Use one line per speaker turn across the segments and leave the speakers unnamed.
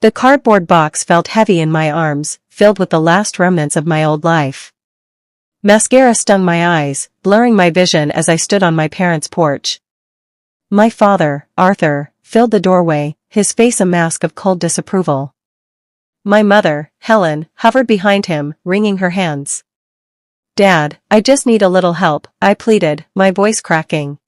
The cardboard box felt heavy in my arms, filled with the last remnants of my old life. Mascara stung my eyes, blurring my vision as I stood on my parents' porch. My father, Arthur, filled the doorway, his face a mask of cold disapproval. My mother, Helen, hovered behind him, wringing her hands. "Dad, I just need a little help," I pleaded, my voice cracking.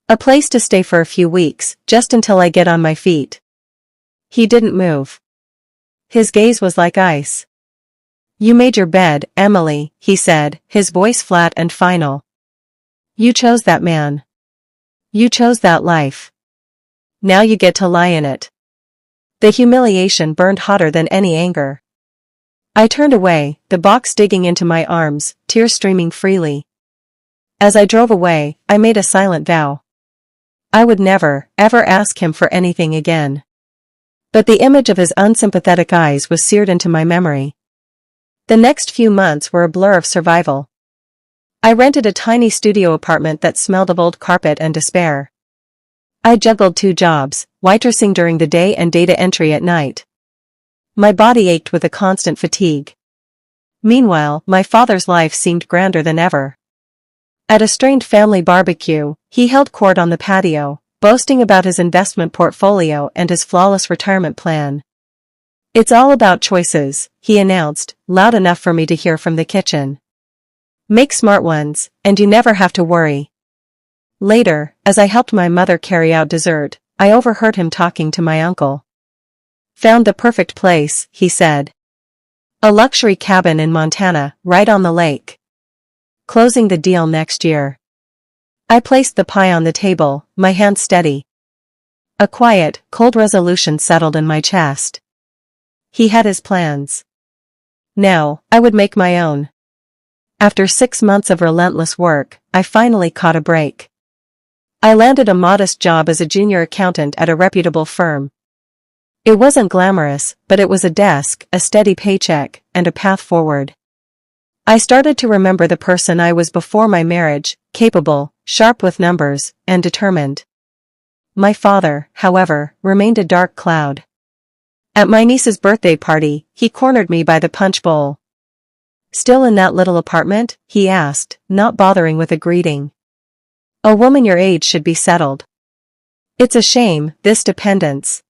"A place to stay for a few weeks, just until I get on my feet." He didn't move. His gaze was like ice. "You made your bed, Emily," he said, his voice flat and final. "You chose that man. You chose that life. Now you get to lie in it." The humiliation burned hotter than any anger. I turned away, the box digging into my arms, tears streaming freely. As I drove away, I made a silent vow. I would never, ever ask him for anything again. But the image of his unsympathetic eyes was seared into my memory. The next few months were a blur of survival. I rented a tiny studio apartment that smelled of old carpet and despair. I juggled 2 jobs, waitressing during the day and data entry at night. My body ached with a constant fatigue. Meanwhile, my father's life seemed grander than ever. At a strained family barbecue, he held court on the patio, boasting about his investment portfolio and his flawless retirement plan. "It's all about choices," he announced, loud enough for me to hear from the kitchen. "Make smart ones, and you never have to worry." Later, as I helped my mother carry out dessert, I overheard him talking to my uncle. "Found the perfect place," he said. "A luxury cabin in Montana, right on the lake. Closing the deal next year." I placed the pie on the table, my hand steady. A quiet, cold resolution settled in my chest. He had his plans. Now, I would make my own. After 6 months of relentless work, I finally caught a break. I landed a modest job as a junior accountant at a reputable firm. It wasn't glamorous, but it was a desk, a steady paycheck, and a path forward. I started to remember the person I was before my marriage, capable, sharp with numbers, and determined. My father, however, remained a dark cloud. At my niece's birthday party, he cornered me by the punch bowl. "Still in that little apartment?" he asked, not bothering with a greeting. "A woman your age should be settled. It's a shame, this dependence."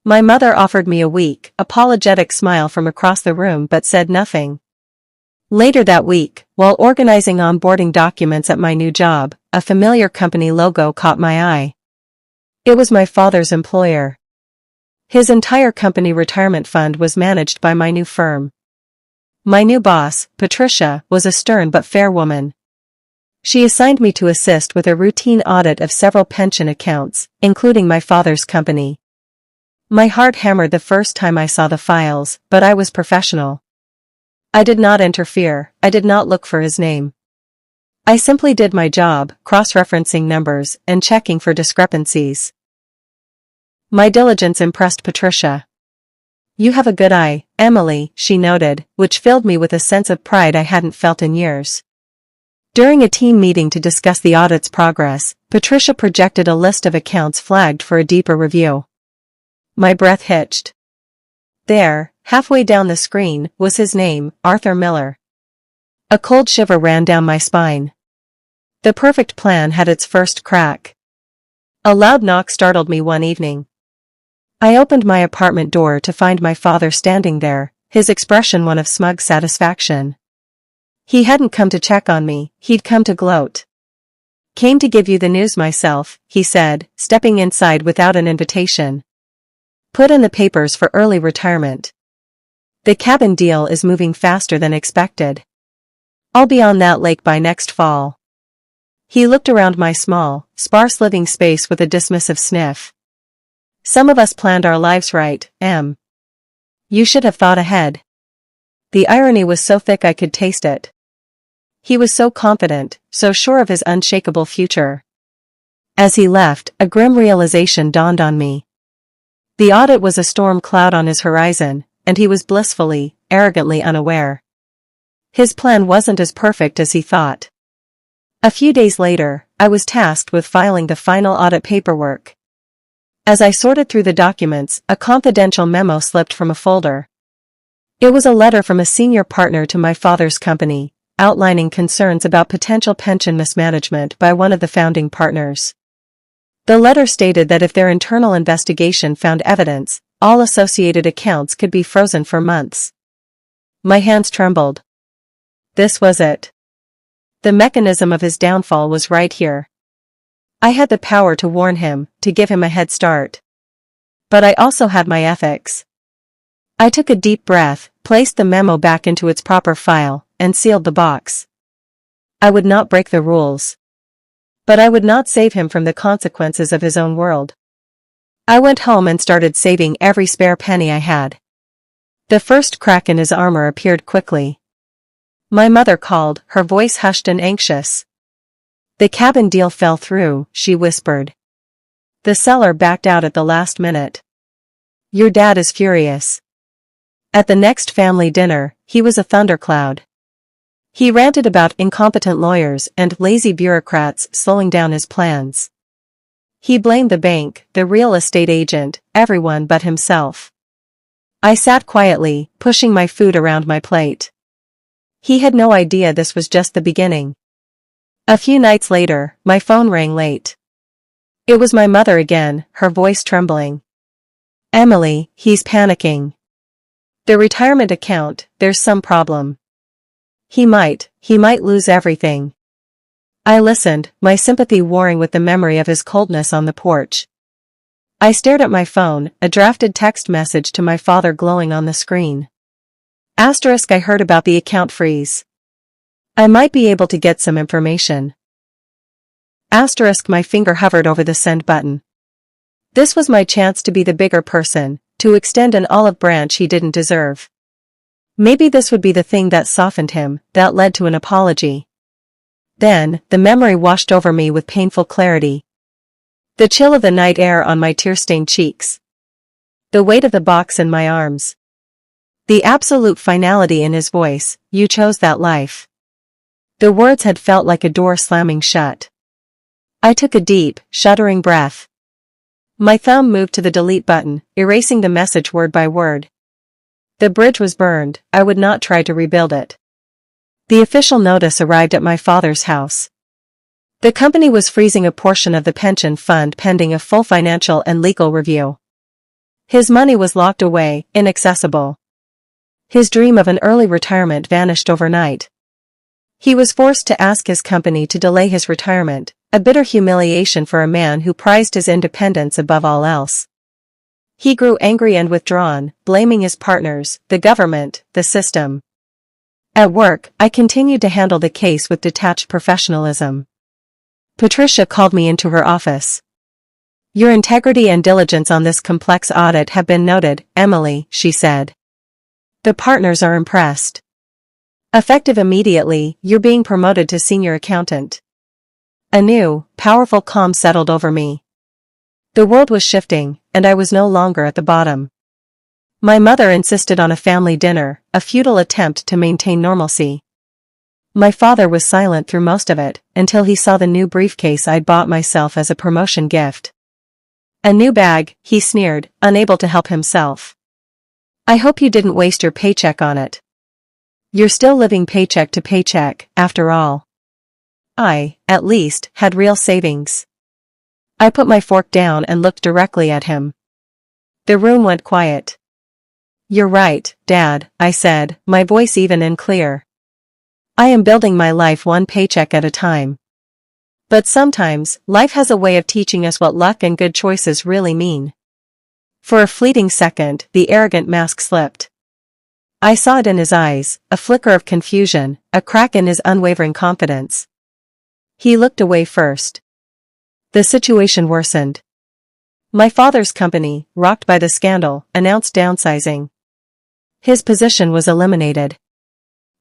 My mother offered me a weak, apologetic smile from across the room but said nothing. Later that week, while organizing onboarding documents at my new job, a familiar company logo caught my eye. It was my father's employer. His entire company retirement fund was managed by my new firm. My new boss, Patricia, was a stern but fair woman. She assigned me to assist with a routine audit of several pension accounts, including my father's company. My heart hammered the first time I saw the files, but I was professional. I did not interfere, I did not look for his name. I simply did my job, cross-referencing numbers and checking for discrepancies. My diligence impressed Patricia. "You have a good eye, Emily," she noted, which filled me with a sense of pride I hadn't felt in years. During a team meeting to discuss the audit's progress, Patricia projected a list of accounts flagged for a deeper review. My breath hitched. There, halfway down the screen, was his name, Arthur Miller. A cold shiver ran down my spine. The perfect plan had its first crack. A loud knock startled me one evening. I opened my apartment door to find my father standing there, his expression one of smug satisfaction. He hadn't come to check on me, he'd come to gloat. "Came to give you the news myself," he said, stepping inside without an invitation. "Put in the papers for early retirement. The cabin deal is moving faster than expected. I'll be on that lake by next fall." He looked around my small, sparse living space with a dismissive sniff. "Some of us planned our lives right, Em. You should have thought ahead." The irony was so thick I could taste it. He was so confident, so sure of his unshakable future. As he left, a grim realization dawned on me. The audit was a storm cloud on his horizon, and he was blissfully, arrogantly unaware. His plan wasn't as perfect as he thought. A few days later, I was tasked with filing the final audit paperwork. As I sorted through the documents, a confidential memo slipped from a folder. It was a letter from a senior partner to my father's company, outlining concerns about potential pension mismanagement by one of the founding partners. The letter stated that if their internal investigation found evidence, all associated accounts could be frozen for months. My hands trembled. This was it. The mechanism of his downfall was right here. I had the power to warn him, to give him a head start. But I also had my ethics. I took a deep breath, placed the memo back into its proper file, and sealed the box. I would not break the rules. But I would not save him from the consequences of his own world. I went home and started saving every spare penny I had. The first crack in his armor appeared quickly. My mother called, her voice hushed and anxious. The cabin deal fell through, she whispered. The seller backed out at the last minute. Your dad is furious. At the next family dinner, he was a thundercloud. He ranted about incompetent lawyers and lazy bureaucrats slowing down his plans. He blamed the bank, the real estate agent, everyone but himself. I sat quietly, pushing my food around my plate. He had no idea this was just the beginning. A few nights later, my phone rang late. It was my mother again, her voice trembling. Emily, he's panicking. The retirement account, there's some problem. He might lose everything. I listened, my sympathy warring with the memory of his coldness on the porch. I stared at my phone, a drafted text message to my father glowing on the screen. Asterisk, I heard about the account freeze. I might be able to get some information. Asterisk, my finger hovered over the send button. This was my chance to be the bigger person, to extend an olive branch he didn't deserve. Maybe this would be the thing that softened him, that led to an apology. Then, the memory washed over me with painful clarity. The chill of the night air on my tear-stained cheeks. The weight of the box in my arms. The absolute finality in his voice, you chose that life. The words had felt like a door slamming shut. I took a deep, shuddering breath. My thumb moved to the delete button, erasing the message word by word. The bridge was burned, I would not try to rebuild it. The official notice arrived at my father's house. The company was freezing a portion of the pension fund pending a full financial and legal review. His money was locked away, inaccessible. His dream of an early retirement vanished overnight. He was forced to ask his company to delay his retirement, a bitter humiliation for a man who prized his independence above all else. He grew angry and withdrawn, blaming his partners, the government, the system. At work, I continued to handle the case with detached professionalism. Patricia called me into her office. Your integrity and diligence on this complex audit have been noted, Emily, she said. The partners are impressed. Effective immediately, you're being promoted to senior accountant. A new, powerful calm settled over me. The world was shifting, and I was no longer at the bottom. My mother insisted on a family dinner, a futile attempt to maintain normalcy. My father was silent through most of it, until he saw the new briefcase I'd bought myself as a promotion gift. A new bag, he sneered, unable to help himself. I hope you didn't waste your paycheck on it. You're still living paycheck to paycheck, after all. I, at least, had real savings. I put my fork down and looked directly at him. The room went quiet. You're right, Dad, I said, my voice even and clear. I am building my life one paycheck at a time. But sometimes, life has a way of teaching us what luck and good choices really mean. For a fleeting second, the arrogant mask slipped. I saw it in his eyes, a flicker of confusion, a crack in his unwavering confidence. He looked away first. The situation worsened. My father's company, rocked by the scandal, announced downsizing. His position was eliminated.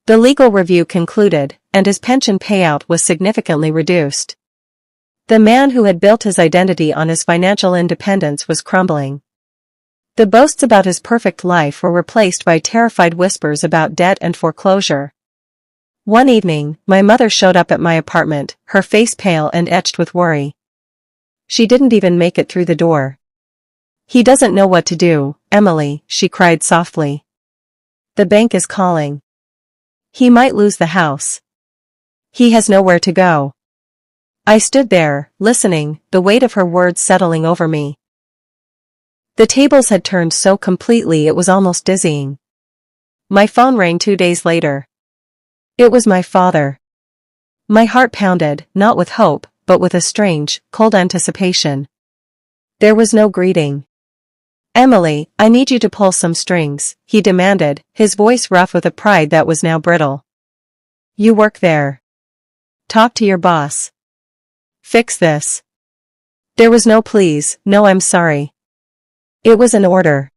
The legal review concluded, and his pension payout was significantly reduced. The man who had built his identity on his financial independence was crumbling. The boasts about his perfect life were replaced by terrified whispers about debt and foreclosure. One evening, my mother showed up at my apartment, her face pale and etched with worry. She didn't even make it through the door. He doesn't know what to do, Emily, she cried softly. The bank is calling. He might lose the house. He has nowhere to go. I stood there, listening, the weight of her words settling over me. The tables had turned so completely it was almost dizzying. My phone rang 2 days later. It was my father. My heart pounded, not with hope, but with a strange, cold anticipation. There was no greeting. Emily, I need you to pull some strings, he demanded, his voice rough with a pride that was now brittle. You work there. Talk to your boss. Fix this. There was no please, no I'm sorry. It was an order.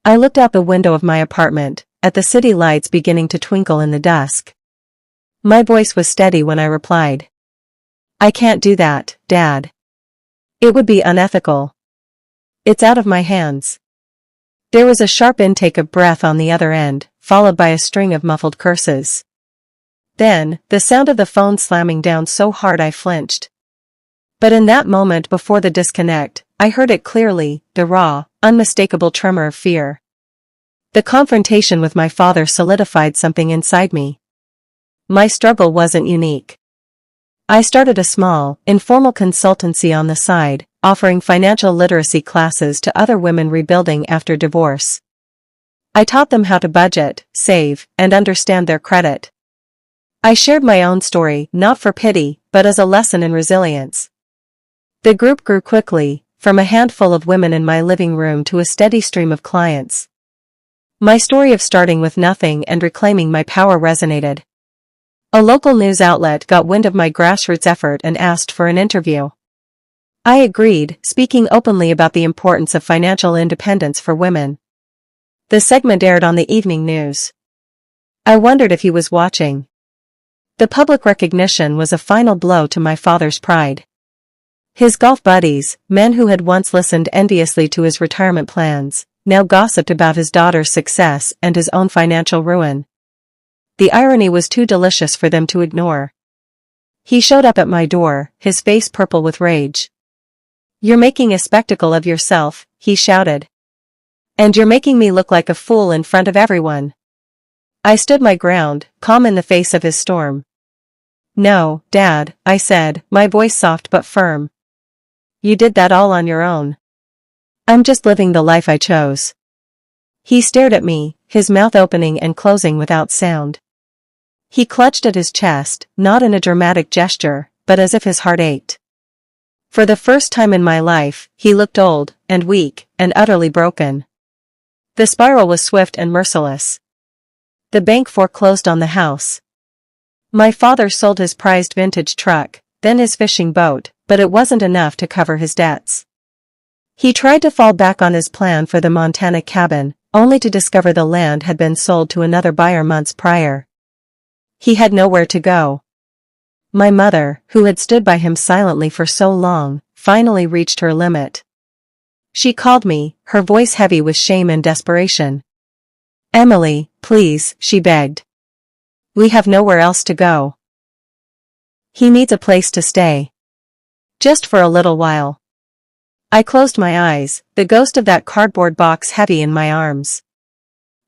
I looked out the window of my apartment, at the city lights beginning to twinkle in the dusk. My voice was steady when I replied. I can't do that, Dad. It would be unethical. It's out of my hands. There was a sharp intake of breath on the other end, followed by a string of muffled curses. Then, the sound of the phone slamming down so hard I flinched. But in that moment before the disconnect, I heard it clearly, the raw, unmistakable tremor of fear. The confrontation with my father solidified something inside me. My struggle wasn't unique. I started a small, informal consultancy on the side, offering financial literacy classes to other women rebuilding after divorce. I taught them how to budget, save, and understand their credit. I shared my own story, not for pity, but as a lesson in resilience. The group grew quickly, from a handful of women in my living room to a steady stream of clients. My story of starting with nothing and reclaiming my power resonated. A local news outlet got wind of my grassroots effort and asked for an interview. I agreed, speaking openly about the importance of financial independence for women. The segment aired on the evening news. I wondered if he was watching. The public recognition was a final blow to my father's pride. His golf buddies, men who had once listened enviously to his retirement plans, now gossiped about his daughter's success and his own financial ruin. The irony was too delicious for them to ignore. He showed up at my door, his face purple with rage. You're making a spectacle of yourself, he shouted. And you're making me look like a fool in front of everyone. I stood my ground, calm in the face of his storm. No, Dad, I said, my voice soft but firm. You did that all on your own. I'm just living the life I chose. He stared at me, his mouth opening and closing without sound. He clutched at his chest, not in a dramatic gesture, but as if his heart ached. For the first time in my life, he looked old, and weak, and utterly broken. The spiral was swift and merciless. The bank foreclosed on the house. My father sold his prized vintage truck, then his fishing boat, but it wasn't enough to cover his debts. He tried to fall back on his plan for the Montana cabin, only to discover the land had been sold to another buyer months prior. He had nowhere to go. My mother, who had stood by him silently for so long, finally reached her limit. She called me, her voice heavy with shame and desperation. Emily, please, she begged. We have nowhere else to go. He needs a place to stay. Just for a little while. I closed my eyes, the ghost of that cardboard box heavy in my arms.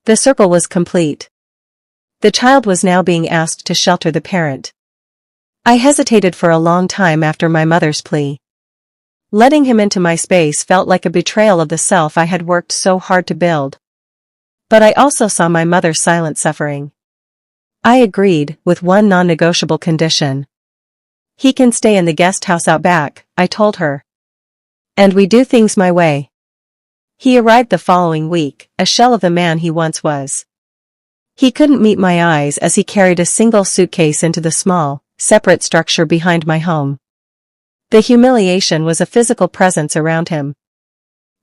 The circle was complete. The child was now being asked to shelter the parent. I hesitated for a long time after my mother's plea. Letting him into my space felt like a betrayal of the self I had worked so hard to build. But I also saw my mother's silent suffering. I agreed, with one non-negotiable condition. He can stay in the guest house out back, I told her. And we do things my way. He arrived the following week, a shell of the man he once was. He couldn't meet my eyes as he carried a single suitcase into the small, separate structure behind my home. The humiliation was a physical presence around him.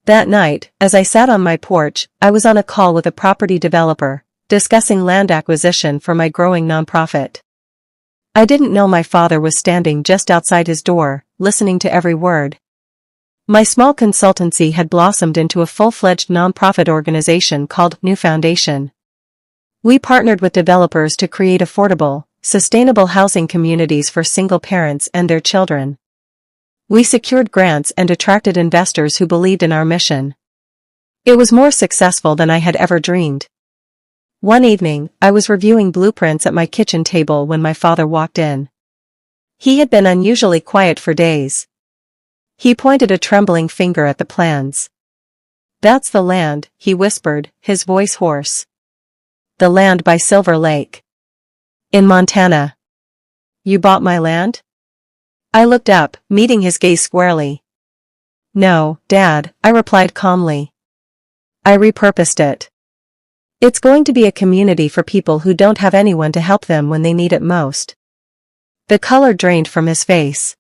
That night, as I sat on my porch, I was on a call with a property developer, discussing land acquisition for my growing nonprofit. I didn't know my father was standing just outside his door, listening to every word. My small consultancy had blossomed into a full-fledged nonprofit organization called New Foundation. We partnered with developers to create affordable, sustainable housing communities for single parents and their children. We secured grants and attracted investors who believed in our mission. It was more successful than I had ever dreamed. One evening, I was reviewing blueprints at my kitchen table when my father walked in. He had been unusually quiet for days. He pointed a trembling finger at the plans. "That's the land," he whispered, his voice hoarse. "The land by Silver Lake. In Montana." "You bought my land?" I looked up, meeting his gaze squarely. "No, Dad," I replied calmly. "I repurposed it. It's going to be a community for people who don't have anyone to help them when they need it most." The color drained from his face.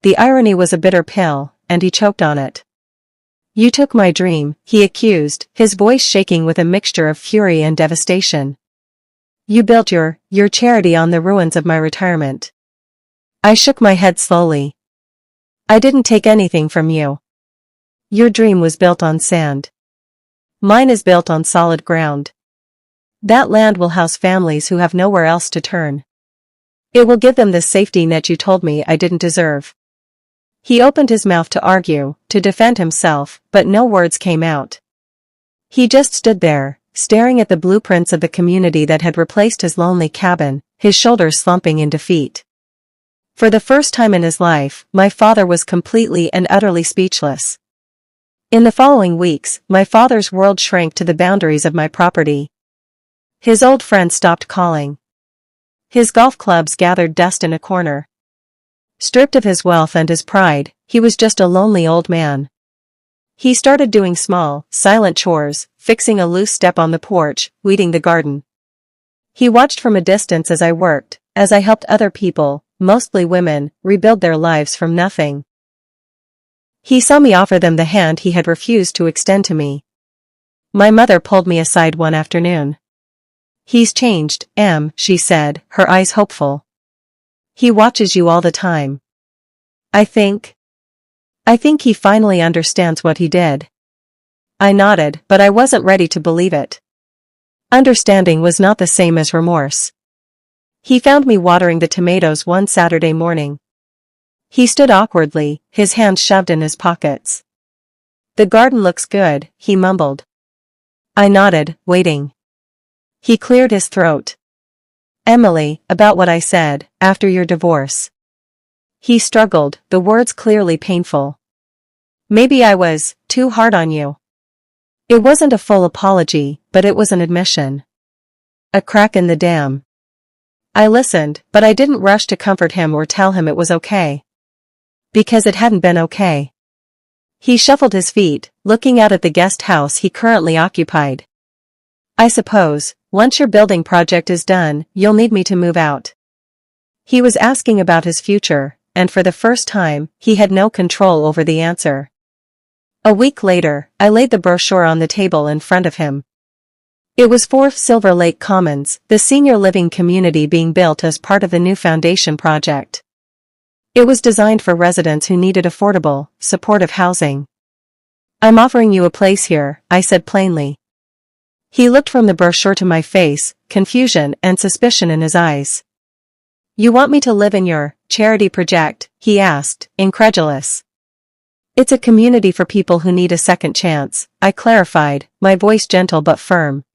The irony was a bitter pill, and he choked on it. "You took my dream," he accused, his voice shaking with a mixture of fury and devastation. "You built your charity on the ruins of my retirement." I shook my head slowly. "I didn't take anything from you. Your dream was built on sand. Mine is built on solid ground. That land will house families who have nowhere else to turn. It will give them the safety net you told me I didn't deserve." He opened his mouth to argue, to defend himself, but no words came out. He just stood there, staring at the blueprints of the community that had replaced his lonely cabin, his shoulders slumping in defeat. For the first time in his life, my father was completely and utterly speechless. In the following weeks, my father's world shrank to the boundaries of my property. His old friends stopped calling. His golf clubs gathered dust in a corner. Stripped of his wealth and his pride, he was just a lonely old man. He started doing small, silent chores, fixing a loose step on the porch, weeding the garden. He watched from a distance as I worked, as I helped other people, mostly women, rebuild their lives from nothing. He saw me offer them the hand he had refused to extend to me. My mother pulled me aside one afternoon. "He's changed, Em," she said, her eyes hopeful. "He watches you all the time. I think he finally understands what he did." I nodded, but I wasn't ready to believe it. Understanding was not the same as remorse. He found me watering the tomatoes one Saturday morning. He stood awkwardly, his hands shoved in his pockets. "The garden looks good," he mumbled. I nodded, waiting. He cleared his throat. "Emily, about what I said, after your divorce." He struggled, the words clearly painful. "Maybe I was too hard on you." It wasn't a full apology, but it was an admission. A crack in the dam. I listened, but I didn't rush to comfort him or tell him it was okay. Because it hadn't been okay. He shuffled his feet, looking out at the guest house he currently occupied. "I suppose, once your building project is done, you'll need me to move out." He was asking about his future, and for the first time, he had no control over the answer. A week later, I laid the brochure on the table in front of him. It was for Silver Lake Commons, the senior living community being built as part of the new foundation project. It was designed for residents who needed affordable, supportive housing. "I'm offering you a place here," I said plainly. He looked from the brochure to my face, confusion and suspicion in his eyes. "You want me to live in your charity project?" he asked, incredulous. "It's a community for people who need a second chance," I clarified, my voice gentle but firm.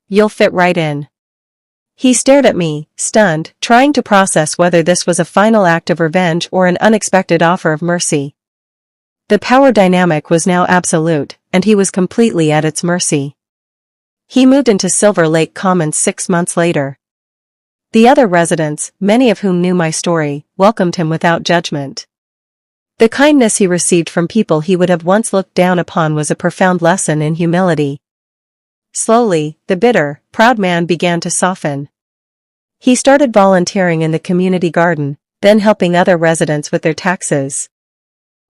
"You'll fit right in." He stared at me, stunned, trying to process whether this was a final act of revenge or an unexpected offer of mercy. The power dynamic was now absolute, and he was completely at its mercy. He moved into Silver Lake Commons 6 months later. The other residents, many of whom knew my story, welcomed him without judgment. The kindness he received from people he would have once looked down upon was a profound lesson in humility. Slowly, the bitter, proud man began to soften. He started volunteering in the community garden, then helping other residents with their taxes.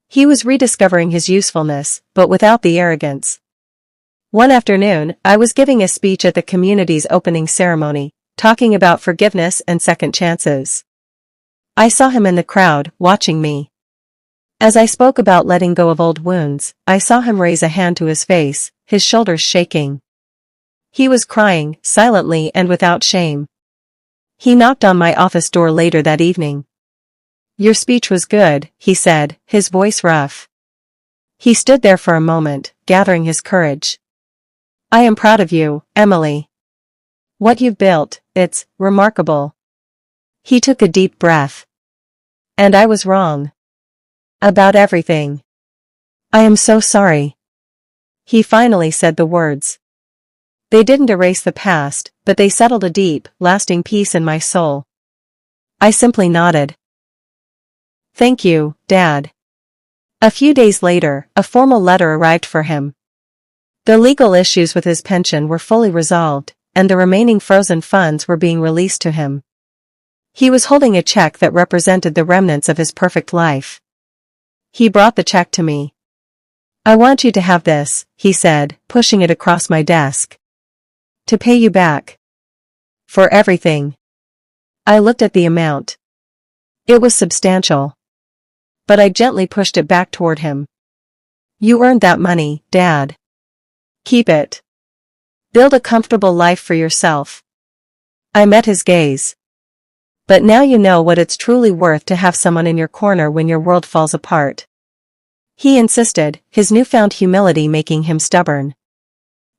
He was rediscovering his usefulness, but without the arrogance. One afternoon, I was giving a speech at the community's opening ceremony, talking about forgiveness and second chances. I saw him in the crowd, watching me. As I spoke about letting go of old wounds, I saw him raise a hand to his face, his shoulders shaking. He was crying, silently and without shame. He knocked on my office door later that evening. Your speech was good, he said, his voice rough. He stood there for a moment, gathering his courage. I am proud of you, Emily. What you've built, it's remarkable. He took a deep breath. And I was wrong. About everything. I am so sorry. He finally said the words. They didn't erase the past, but they settled a deep, lasting peace in my soul. I simply nodded. Thank you, Dad. A few days later, a formal letter arrived for him. The legal issues with his pension were fully resolved, and the remaining frozen funds were being released to him. He was holding a check that represented the remnants of his perfect life. He brought the check to me. I want you to have this, he said, pushing it across my desk. To pay you back. For everything. I looked at the amount. It was substantial. But I gently pushed it back toward him. You earned that money, Dad. Keep it. Build a comfortable life for yourself. I met his gaze. But now you know what it's truly worth to have someone in your corner when your world falls apart. He insisted, his newfound humility making him stubborn.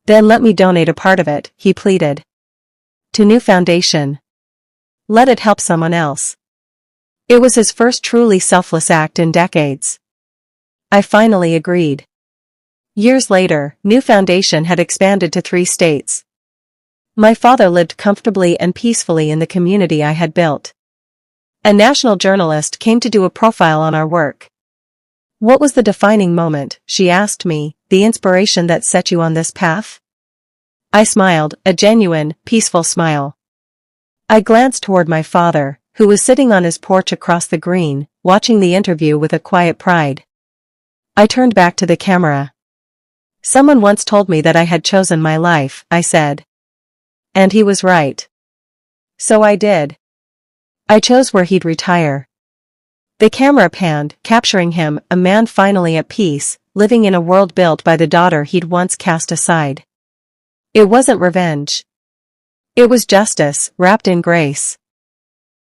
Then let me donate a part of it, he pleaded. To New Foundation. Let it help someone else. It was his first truly selfless act in decades. I finally agreed. Years later, New Foundation had expanded to 3 states. My father lived comfortably and peacefully in the community I had built. A national journalist came to do a profile on our work. What was the defining moment, she asked me, the inspiration that set you on this path? I smiled, a genuine, peaceful smile. I glanced toward my father, who was sitting on his porch across the green, watching the interview with a quiet pride. I turned back to the camera. Someone once told me that I had chosen my life, I said. And he was right. So I did. I chose where he'd retire. The camera panned, capturing him, a man finally at peace, living in a world built by the daughter he'd once cast aside. It wasn't revenge. It was justice, wrapped in grace.